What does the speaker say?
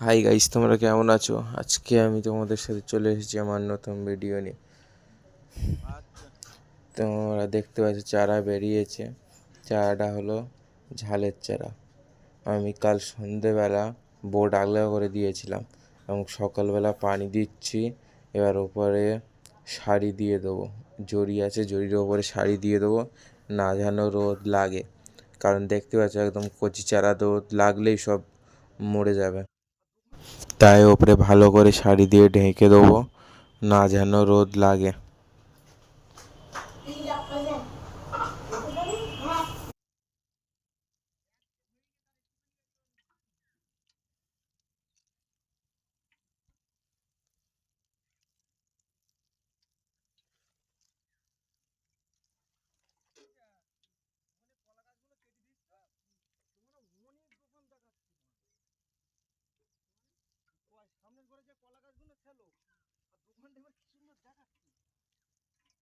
Hi guys, তোমরা কেমন আছো? আজকে আমি তোমাদের সাথে চলে এসেছি আমার নতুন ভিডিও নিয়ে। তোমরা দেখতে পাচ্ছ চারা বেরিয়েছে। চারাটা হলো ঝালের চারা। আমি কাল সন্ধেবেলা বোর্ড আগলা করে দিয়েছিলাম এবং সকালবেলা পানি দিচ্ছি। এবার ওপরে শাড়ি দিয়ে দেবো, জড়ি আছে, জড়ির ওপরে শাড়ি দিয়ে দেবো, না যেন রোদ লাগে। কারণ দেখতে পাচ্ছ একদম কচি চারা, রোদ লাগলেই সব মরে যাবে। তাই ওপরে ভালো করে শাড়ি দিয়ে ঢেকে দেবো, না যেন রোদ লাগে। সামনের ঘরে যে কলা গাছগুলো